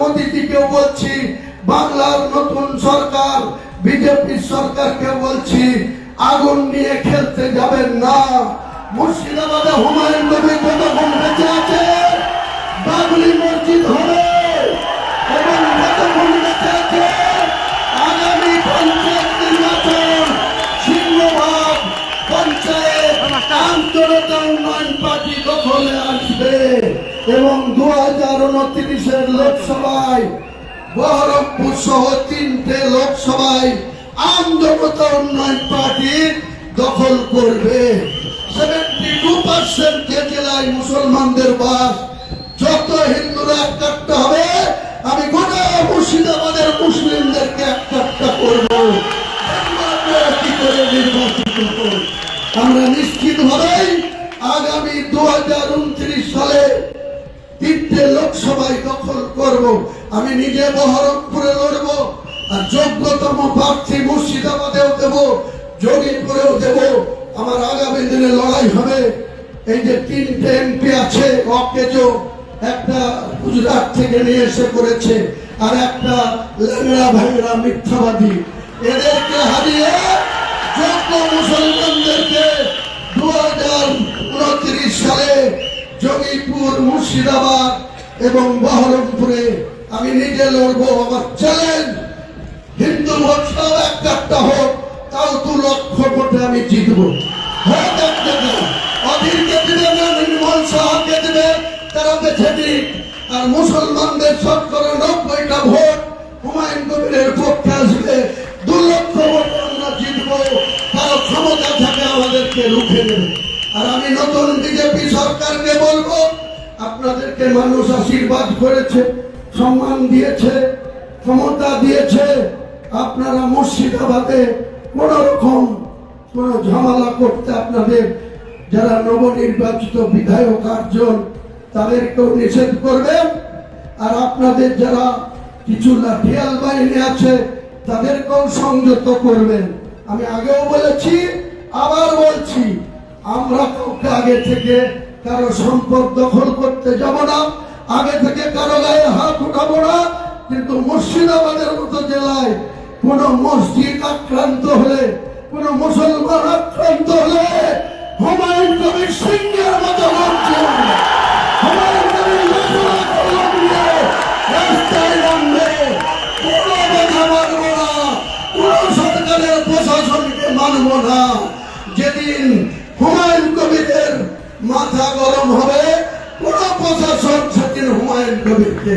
মোদীজিকেও বলছি, বাংলার নতুন সরকার বিজেপি সরকারকে বলছি, আগুন নিয়ে খেলতে যাবেন না। মুর্শিদাবাদে হুমায়ুন কবির যতক্ষণ বেঁচে আছে বাবরি মসজিদ হবে, এবং যতক্ষণ বেঁচে আছে আগামী পঞ্চায়েত নির্বাচন সিংহভাগ পঞ্চায়েত আন্তর্জাতিক উন্নয়ন পার্টি দখলে আসবে, এবং 2029-এর লোকসভায় বহরমপুর সহ 3টে লোকসভায় আন্তর্জাতিক উন্নয়ন পার্টি দখল করবে। 72% যে জেলায় মুসলমানদের বাস, যত হিন্দুরা একটা হবে, আমি গোটা মুর্শিদাবাদের মুসলিমদেরকে একটা করবো। কি করে নির্বাচিত করব? আমরা নিশ্চিত ভাবেই আগামী 2029 সালে 3টে লোকসভায় দখল করব। আমি নিজে বহরমপুরে লড়ব, আর যোগ্যতম প্রার্থী মুর্শিদাবাদেও দেব, যোগীপুরেও দেব। আমার আগামী দিনে লড়াই হবে। এই যে 3টে এমপি আছে অকেজো, একটা গুজরাট থেকে নিয়ে এসে করেছে, আর একটা ল্যাংড়া ভাঙড়া মিথ্যাবাদী, এদেরকে হারিয়ে যোগ্য মুসলমানদেরকে 2029 সালে যোগীপুর, মুর্শিদাবাদ এবং বহরমপুরে আমি নিজে লড়বো। আমার চ্যালেঞ্জ, হিন্দু ভোট সব একটা হোক, তাও 2 লক্ষ ভোটে আমি জিতবো। হোক একটা, অধীরকে দিবে না, নির্মল সাহাকে দিবে, তারা বেছে দিক। আর মুসলমানদের 90টা ভোট হুমায়ুন কবিরের পক্ষে আসবে, 2 লক্ষ ভোটে আমরা জিতবো। তারা ক্ষমতা থাকে আমাদেরকে রুখে দেবে। আর আমি নতুন বিজেপি সরকারকে বলবো, আপনাদেরকে মানুষ আশীর্বাদ করেছে, সম্মান দিয়েছে, ক্ষমতা দিয়েছে। আপনারা মুর্শিদাবাদে কোন রকম কোন ঝামেলা করতে, আপনাদের যারা নবনির্বাচিত বিধায়ক 8 জন, তাদেরকেও নিষেধ করবেন। আর আপনাদের যারা কিছু লাঠিয়াল বাহিনী আছে তাদেরকেও সংযত করবেন। আমি আগেও বলেছি, আবার বলছি, আমরা কাউকে আগে থেকে কারো সম্পদ দখল করতে যাব না, আগে থেকে কারো গায়ে হাত উঠাবো না। কিন্তু মুর্শিদাবাদের মতো জেলায় কোন মসজিদ আক্রান্ত হলে, কোন মুসলমান আক্রান্ত হলে হুমায়ুন কবির সিংহের মতো লোকজন হুমায়ুন কবির রাস্তায় নামবে। কোনো কথা মানবো না, কোন সরকারের প্রশাসনকে মানবো না। যেদিন হুমায়ুন কবিরের মাথা গরম হবে, কোন প্রশাসন সেদিন হুমায়ুন কবিরকে